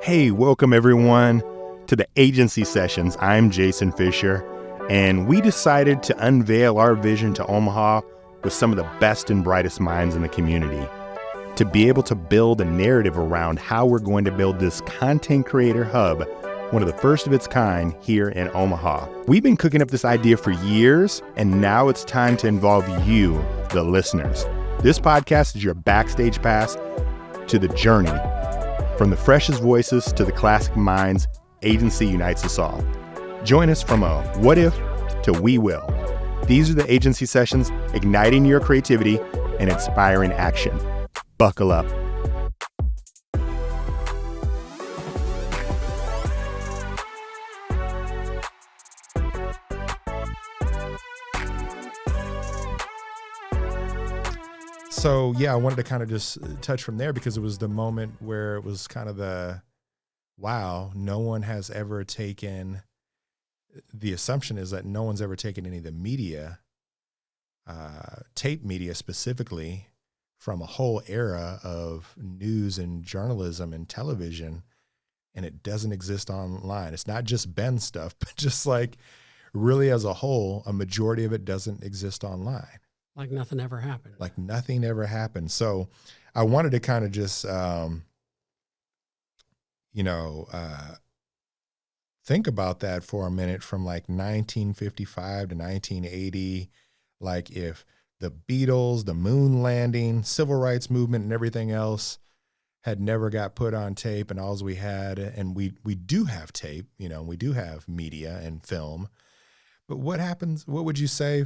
Hey, welcome everyone to the Agency Sessions. I'm Jason Fisher, and we decided to unveil our vision to Omaha with some of the best and brightest minds in the community, to be able to build a narrative around how we're going to build this content creator hub, one of the first of its kind here in Omaha. We've been cooking up this idea for years, and now it's time to involve you, the listeners. This podcast is your backstage pass to the journey. From the freshest voices to the classic minds, Agency unites us all. Join us from a what if to we will. These are the Agency Sessions, igniting your creativity and inspiring action. Buckle up. So, yeah, I wanted to kind of just touch from there because it was the moment where it was kind of wow, no one has ever taken, the assumption is that no one's ever taken any of the media, tape media specifically, from a whole era of news and journalism and television, and it doesn't exist online. It's not just Ben stuff, but just like really as a whole, a majority of it doesn't exist online. Like nothing ever happened. Like nothing ever happened. So I wanted to kind of just, think about that for a minute from like 1955 to 1980. Like if the Beatles, the moon landing, civil rights movement and everything else had never got put on tape, and all we had, and we do have tape, we do have media and film. But what happens, what would you say,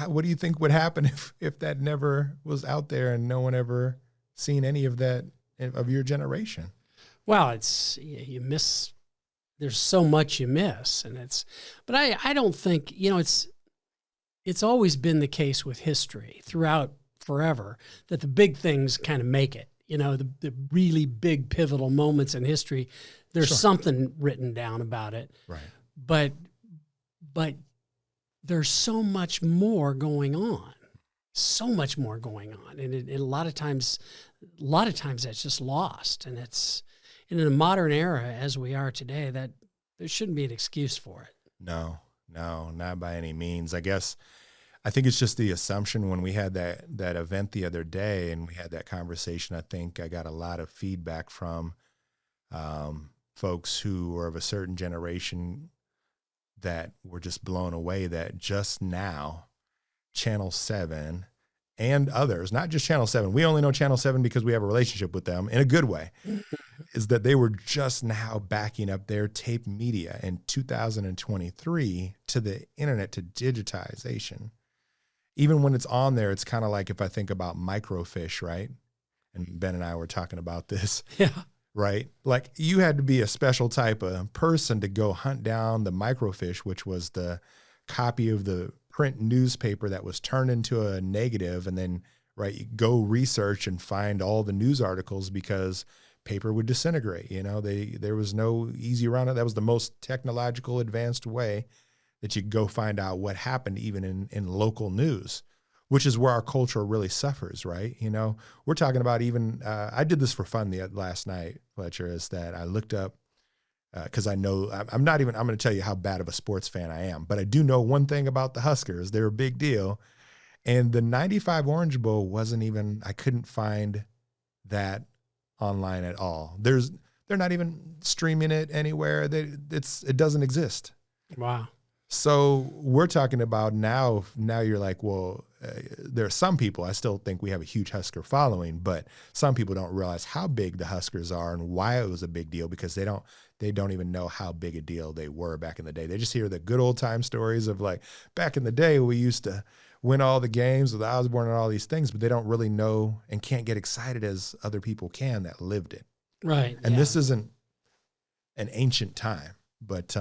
what do you think would happen if that never was out there and no one ever seen any of that of your generation? Well, you miss, there's so much you miss, but I don't think, it's always been the case with history throughout forever that the big things kind of make it, the really big pivotal moments in history, there's something written down about it. Right. But there's so much more going on, and a lot of times that's just lost. And it's in a modern era as we are today, that there shouldn't be an excuse for it. No, not by any means. I think it's just the assumption when we had that event the other day and we had that conversation. I think I got a lot of feedback from folks who are of a certain generation that were just blown away that just now Channel 7 and others, not just Channel 7, we only know Channel 7 because we have a relationship with them in a good way, is that they were just now backing up their tape media in 2023 to the internet, to digitization. Even when it's on there, it's kind of like if I think about microfiche, right? And Ben and I were talking about this. Yeah. Right? Like you had to be a special type of person to go hunt down the microfiche, which was the copy of the print newspaper that was turned into a negative, and then, right, you go research and find all the news articles because paper would disintegrate. There was no easy around it. That was the most technological advanced way that you go find out what happened even in local news, which is where our culture really suffers, right? We're talking about even, I did this for fun last night, Fletcher, is that I looked up, because I know, I'm going to tell you how bad of a sports fan I am, but I do know one thing about the Huskers. They're a big deal. And the 95 Orange Bowl I couldn't find that online at all. They're not even streaming it anywhere. It doesn't exist. Wow. So we're talking about now you're like, well, there are some people, I still think we have a huge Husker following, but some people don't realize how big the Huskers are and why it was a big deal, because they don't even know how big a deal they were back in the day. They just hear the good old time stories of like, back in the day, we used to win all the games with Osborne and all these things, but they don't really know and can't get excited as other people can that lived it. Right. And This isn't an ancient time, but,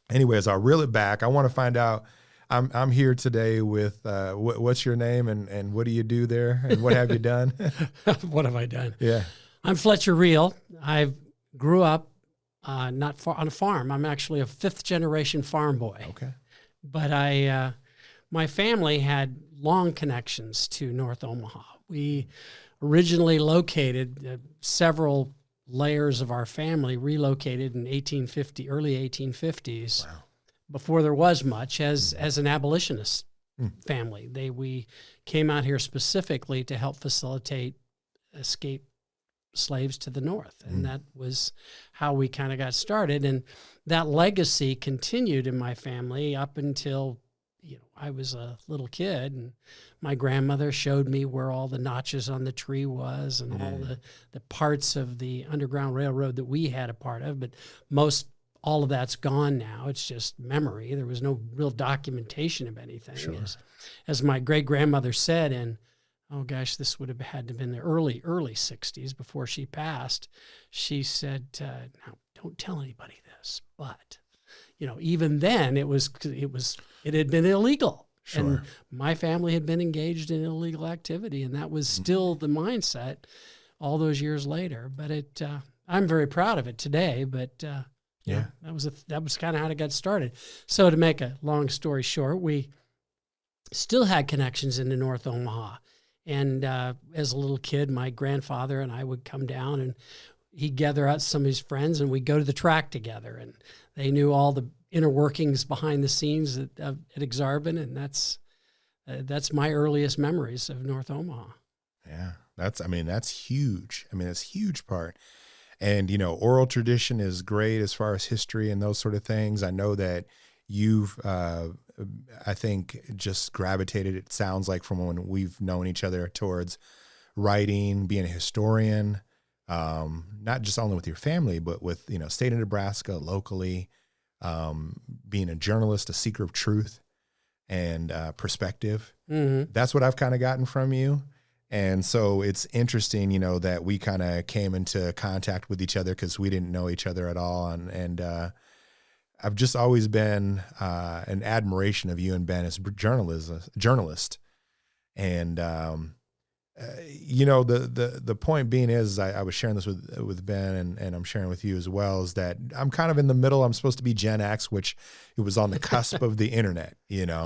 anyways, I'll reel it back. I want to find out. I'm here today with what's your name and what do you do there and what have you done? What have I done? Yeah, I'm Fletcher Reel. I grew up not far on a farm. I'm actually a fifth generation farm boy. Okay, but my family had long connections to North Omaha. We originally located several layers of our family relocated in 1850, early 1850s, Wow. before there was much, as an abolitionist family. We came out here specifically to help facilitate escape slaves to the north, and that was how we kind of got started. And that legacy continued in my family up until I was a little kid, and my grandmother showed me where all the notches on the tree was, and all the parts of the Underground Railroad that we had a part of. But all of that's gone now. It's just memory. There was no real documentation of anything. Sure. As my great grandmother said, and oh gosh, this would have had to have been the early 60s before she passed. She said, "Now, don't tell anybody this, but." Even then it had been illegal. Sure. And my family had been engaged in illegal activity, and that was still the mindset all those years later. But I'm very proud of it today. But that was kind of how it got started. So to make a long story short, we still had connections into North Omaha. And as a little kid, my grandfather and I would come down, and he'd gather out some of his friends, and we'd go to the track together. And they knew all the inner workings behind the scenes at Exarban, and that's my earliest memories of North Omaha. Yeah, that's huge. That's a huge part. And, oral tradition is great as far as history and those sort of things. I know that you've, I think, just gravitated, it sounds like, from when we've known each other, towards writing, being a historian, not just only with your family, but with, state of Nebraska, locally, being a journalist, a seeker of truth and perspective. Mm-hmm. That's what I've kind of gotten from you. And so it's interesting, that we kind of came into contact with each other because we didn't know each other at all. And I've just always been an admiration of you and Ben as journalist. And, the point being is, I was sharing this with Ben, and I'm sharing with you as well, is that I'm kind of in the middle. I'm supposed to be Gen X, which it was on the cusp of the internet,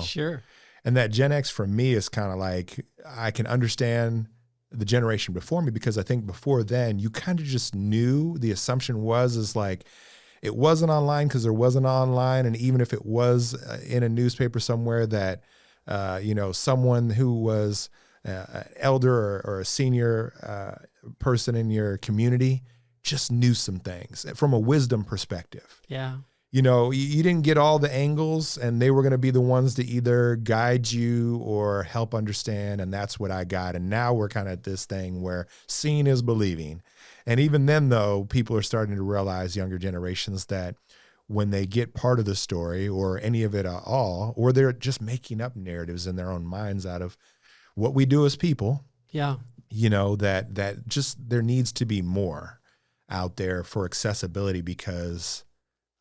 Sure. And that Gen X for me is kind of like, I can understand the generation before me, because I think before then you kind of just knew, the assumption is like, it wasn't online because there wasn't online. And even if it was in a newspaper somewhere, that, someone who was an elder or a senior person in your community just knew some things from a wisdom perspective. Yeah. You didn't get all the angles, and they were going to be the ones to either guide you or help understand. And that's what I got. And now we're kind of at this thing where seeing is believing. And even then, though, people are starting to realize, younger generations, that when they get part of the story or any of it at all, or they're just making up narratives in their own minds out of what we do as people, that just there needs to be more out there for accessibility, because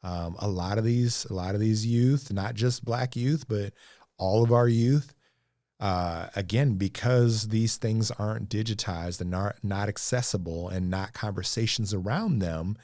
a lot of these youth, not just Black youth, but all of our youth, again, because these things aren't digitized and not accessible and not conversations around them,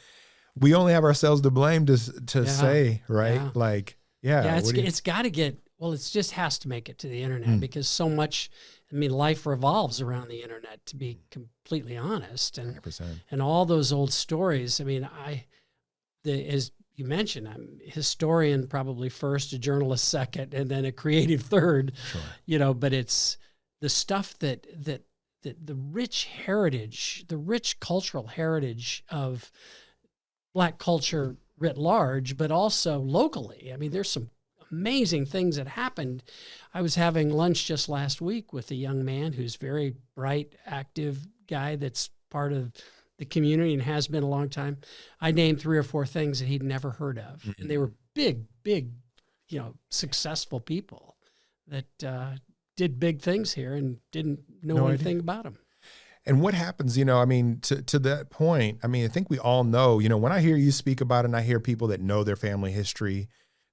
we only have ourselves to blame to say, right? Yeah. It's got to get, it just has to make it to the internet, because so much, life revolves around the internet, to be completely honest. And 100%. And all those old stories, as you mentioned, I'm a historian probably first, a journalist second, and then a creative third. Sure. But it's the stuff that the rich heritage, the rich cultural heritage of Black culture writ large, but also locally. There's some amazing things that happened. I was having lunch just last week with a young man who's very bright, active guy that's part of the community and has been a long time. I named 3 or 4 things that he'd never heard of. Mm-hmm. And they were big, successful people that did big things here and didn't know anything about them. And what happens, to that point, I think we all know, when I hear you speak about it, and I hear people that know their family history,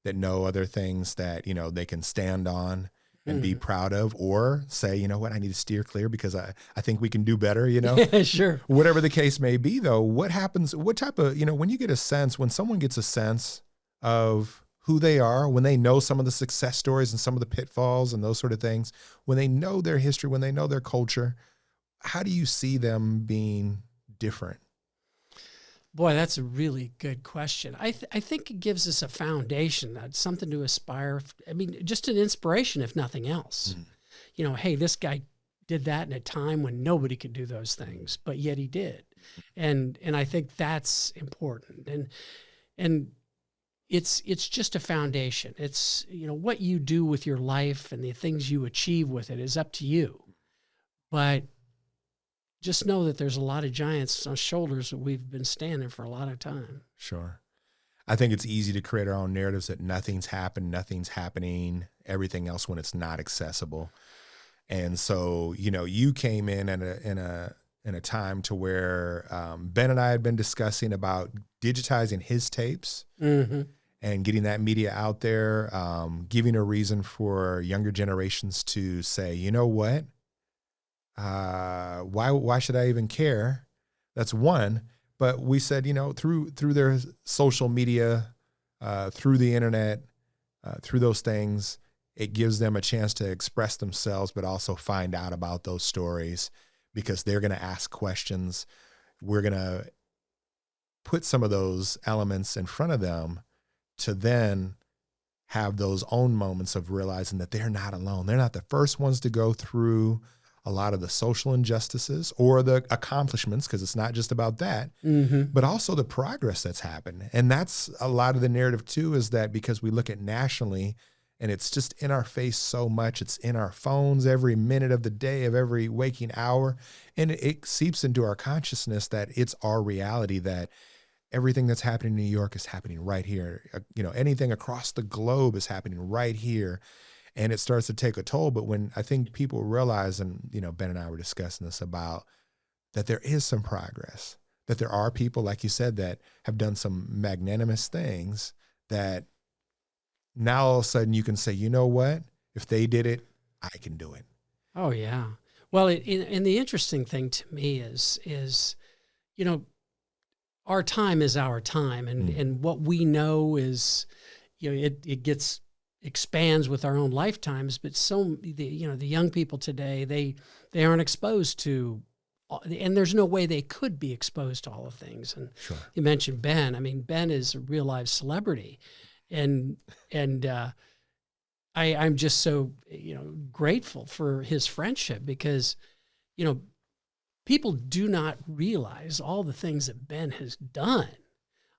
that know other things that, they can stand on and be proud of, or say, I need to steer clear because I think we can do better, Sure. Whatever the case may be, though, what happens, what type of, when you get a sense, when someone gets a sense of who they are, when they know some of the success stories and some of the pitfalls and those sort of things, when they know their history, when they know their culture, how do you see them being different? Boy, that's a really good question. I think it gives us a foundation, that's something to aspire. I mean, just an inspiration, if nothing else. You know, hey, this guy did that in a time when nobody could do those things, but yet he did. And I think that's important. And it's just a foundation. It's, you know, what you do with your life and the things you achieve with it is up to you. But just know that there's a lot of giants on shoulders that we've been standing for a lot of time. Sure. I think it's easy to create our own narratives that nothing's happened, nothing's happening, everything else when it's not accessible. And so, you know, you came in a time to where Ben and I had been discussing about digitizing his tapes and getting that media out there, giving a reason for younger generations to say, you know what? Why should I even care? That's one. But we said, you know, through their social media, through the internet, through those things, it gives them a chance to express themselves, but also find out about those stories because they're going to ask questions. We're going to put some of those elements in front of them to then have those own moments of realizing that they're not alone. They're not the first ones to go through a lot of the social injustices or the accomplishments, because it's not just about that, but also the progress that's happened. And that's a lot of the narrative too, is that because we look at nationally and it's just in our face so much, it's in our phones every minute of the day, of every waking hour, and it seeps into our consciousness that it's our reality, that everything that's happening in New York is happening right here. You know, anything across the globe is happening right here. And it starts to take a toll. But when I think people realize, and, you know, Ben and I were discussing this about that there is some progress, that there are people, like you said, that have done some magnanimous things that now all of a sudden you can say, you know what, if they did it, I can do it. Oh yeah. Well, and the interesting thing to me is, you know, our time is our time, and what we know is, you know, it expands with our own lifetimes, but the young people today, they aren't exposed to, and there's no way they could be exposed to all of things. And Sure. You mentioned Ben. I mean, Ben is a real live celebrity, and I'm just so, you know, grateful for his friendship, because, you know, people do not realize all the things that Ben has done.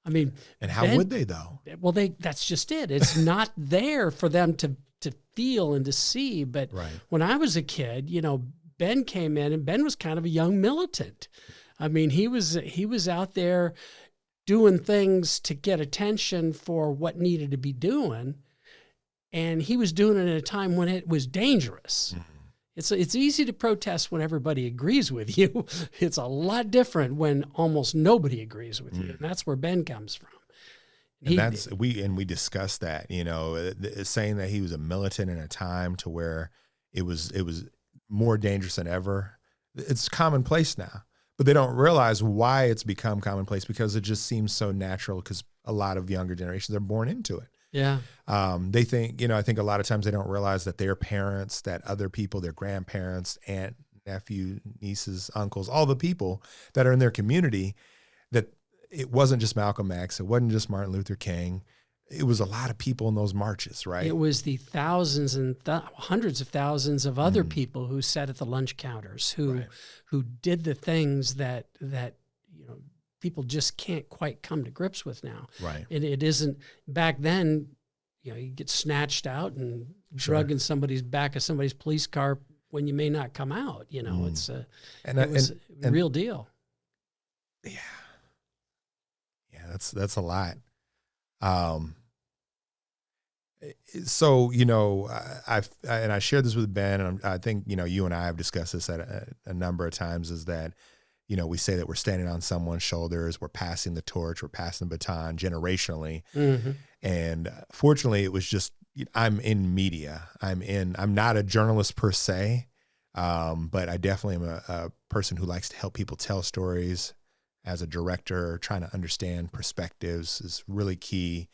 I mean, and how would they though? Well, that's just it. It's not there for them to feel and to see. But Right. When I was a kid, you know, Ben came in, and Ben was kind of a young militant. I mean, he was out there doing things to get attention for what needed to be doing, and he was doing it at a time when it was dangerous. It's easy to protest when everybody agrees with you. It's a lot different when almost nobody agrees with you. And that's where Ben comes from. And we discussed that, you know, saying that he was a militant in a time to where it was more dangerous than ever. It's commonplace now, but they don't realize why it's become commonplace, because it just seems so natural, because a lot of younger generations are born into it. Yeah. They think, you know, I think a lot of times they don't realize that their parents, that other people, their grandparents, aunt, nephew, nieces, uncles, all the people that are in their community, that it wasn't just Malcolm X, it wasn't just Martin Luther King. It was a lot of people in those marches, right? It was the thousands and hundreds of thousands of other people who sat at the lunch counters, who did the things that you know, people just can't quite come to grips with now. Right. It isn't back then. You know, you get snatched out and drug in somebody's back of somebody's police car when you may not come out. You know, it was a real deal. Yeah. Yeah, that's a lot. So, you know, I shared this with Ben, and I think, you know, you and I have discussed this at a number of times, is that, you know, we say that we're standing on someone's shoulders, we're passing the torch, we're passing the baton generationally. And fortunately, it was just, I'm in media. I'm not a journalist per se, but I definitely am a person who likes to help people tell stories. As a director, trying to understand perspectives is really key.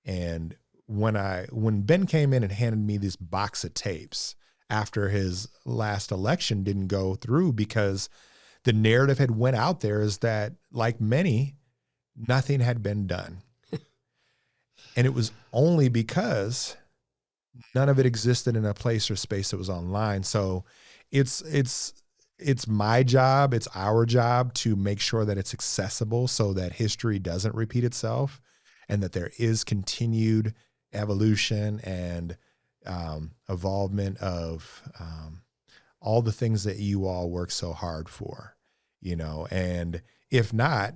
And when Ben came in and handed me this box of tapes after his last election didn't go through, because the narrative had went out there is that, like many, nothing had been done. And it was only because none of it existed in a place or space that was online. So it's my job, it's our job to make sure that it's accessible so that history doesn't repeat itself and that there is continued evolution and evolvement of all the things that you all work so hard for, and if not,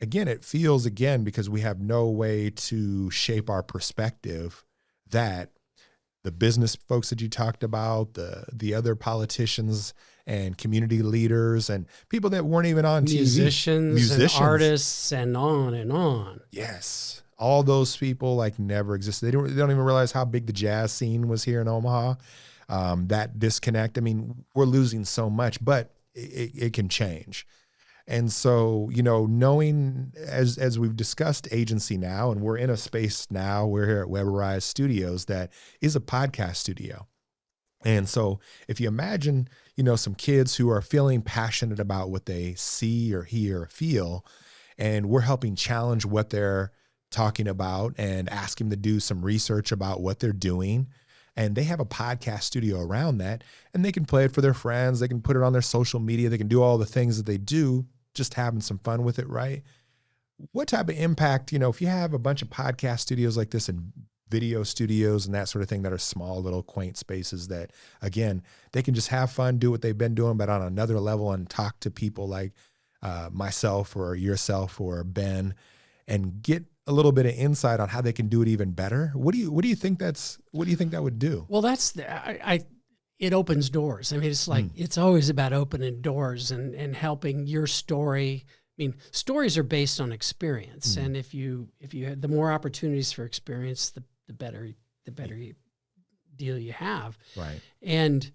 again, it feels because we have no way to shape our perspective that the business folks that you talked about, the other politicians and community leaders and people that weren't even on TV. Musicians and artists and on and on. Yes. All those people never existed. They don't even realize how big the jazz scene was here in Omaha. That disconnect. I mean, we're losing so much, but it can change. And so, knowing as we've discussed agency now, and we're in a space now, we're here at Weberized Studios that is a podcast studio. And so if you imagine, some kids who are feeling passionate about what they see or hear or feel, and we're helping challenge what they're talking about and ask them to do some research about what they're doing. And they have a podcast studio around that, and they can play it for their friends. They can put it on their social media. They can do all the things that they do, just having some fun with it, right? What type of impact, if you have a bunch of podcast studios like this and video studios and that sort of thing that are small, little quaint spaces that, again, they can just have fun, do what they've been doing, but on another level and talk to people like myself or yourself or Ben and get a little bit of insight on how they can do it even better. What do you think that would do? Well, it opens doors. I mean, it's it's always about opening doors and helping your story. I mean, stories are based on experience. And if you had the more opportunities for experience, the better deal you have. Right. And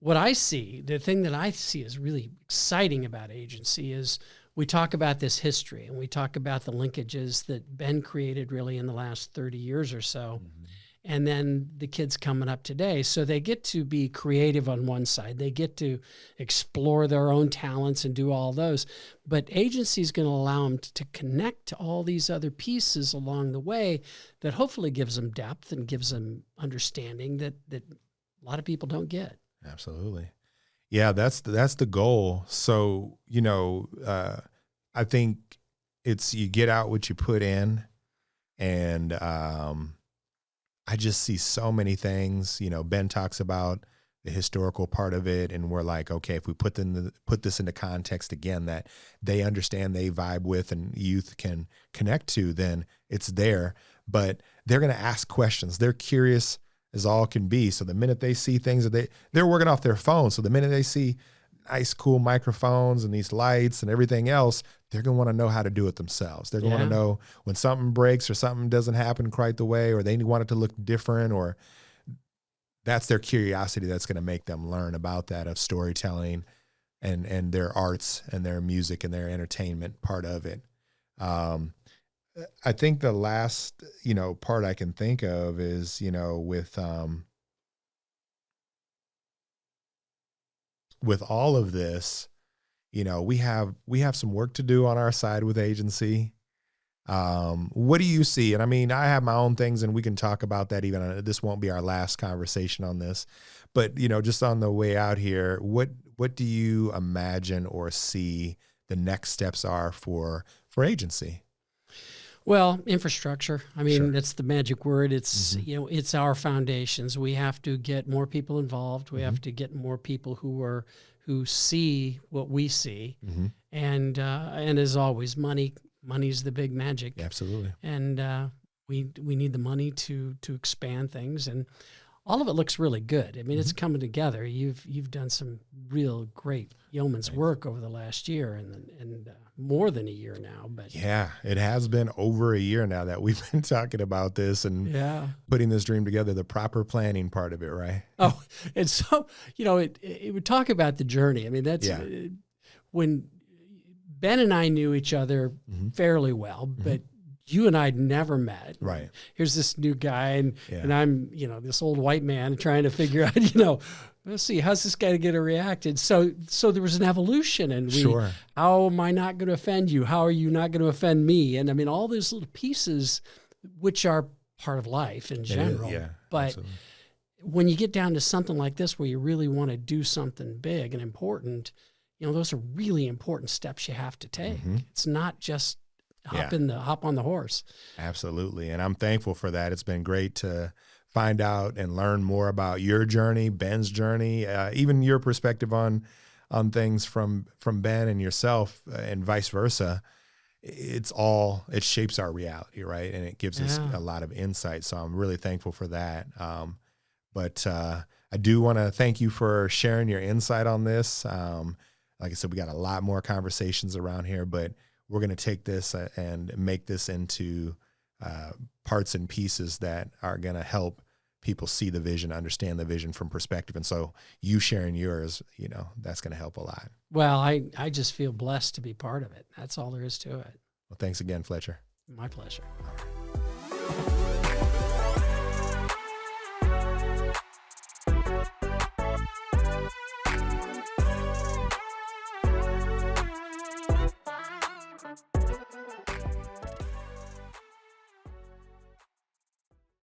the thing that I see is really exciting about agency is we talk about this history and we talk about the linkages that Ben created really in the last 30 years or so. Mm-hmm. And then the kids coming up today. So they get to be creative on one side. They get to explore their own talents and do all those. But agency is going to allow them to connect to all these other pieces along the way that hopefully gives them depth and gives them understanding that a lot of people don't get. Absolutely. Yeah, that's the goal. So, I think it's you get out what you put in, and I just see so many things. Ben talks about the historical part of it, and we're like, okay, if we put this into context again that they understand, they vibe with, and youth can connect to, then it's there. But they're going to ask questions. They're curious as all can be. So the minute they see things that they're working off their phone. So the minute they see nice, cool microphones and these lights and everything else, they're going to want to know how to do it themselves. They're going to want to know when something breaks or something doesn't happen quite the way, or they want it to look different, or that's their curiosity that's going to make them learn about that, of storytelling and their arts and their music and their entertainment part of it. I think the last, part I can think of is, with all of this, we have some work to do on our side with agency. What do you see? And I mean, I have my own things, and we can talk about that even. This won't be our last conversation on this, but just on the way out here, what do you imagine or see the next steps are for agency? Well, infrastructure. I mean, Sure. That's the magic word. It's, it's our foundations. We have to get more people involved. We have to get more people who see what we see. Mm-hmm. And as always, money's the big magic. Absolutely. And we need the money to expand things, and all of it looks really good. I mean, it's coming together. You've done some real great yeoman's work over the last year and more than a year now. But yeah, it has been over a year now that we've been talking about this and putting this dream together, the proper planning part of it, right? Oh, and so, it would talk about the journey. I mean, that's when Ben and I knew each other fairly well, but you and I'd never met. Right. Here's this new guy, and I'm, this old white man trying to figure out, let's see, how's this guy going to react? And so there was an evolution, and Sure. how am I not going to offend you? How are you not going to offend me? And I mean, all those little pieces, which are part of life in general. Yeah, but absolutely. when you get down to something like this, where you really want to do something big and important, those are really important steps you have to take. Mm-hmm. It's not just hop on the horse. Absolutely. And I'm thankful for that. It's been great to find out and learn more about your journey, Ben's journey, even your perspective on things from Ben and yourself, and vice versa. It shapes our reality, right? And it gives us a lot of insight. So I'm really thankful for that. But I do want to thank you for sharing your insight on this. Like I said, we got a lot more conversations around here, but we're going to take this and make this into parts and pieces that are going to help people see the vision, understand the vision from perspective. And so you sharing yours, that's going to help a lot. Well, I just feel blessed to be part of it. That's all there is to it. Well, thanks again, Fletcher. My pleasure.